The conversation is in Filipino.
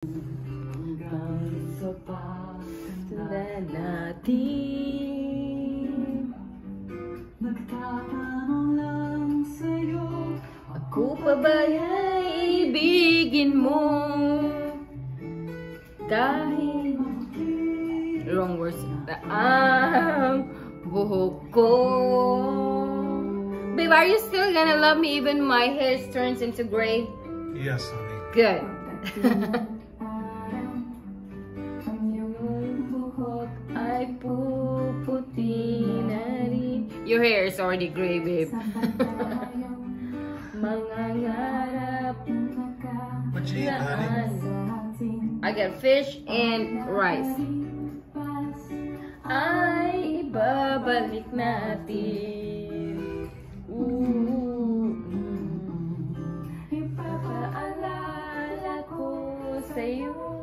Hanggang sa pagtanda natin, nagtatanong lang sa'yo, ako pa ba'y ibigin mo? Kahit wrong words na ang buhok ko. Babe, are you still gonna love me even my hair turns into gray? Yes, honey. Good. Ang iyong buhok ay puputi na rin. Your hair is already gray, babe. Mangangarap What you eat, honey? I got fish and rice. Ay ibabalik natin. Ipapaalala ko sa'yo.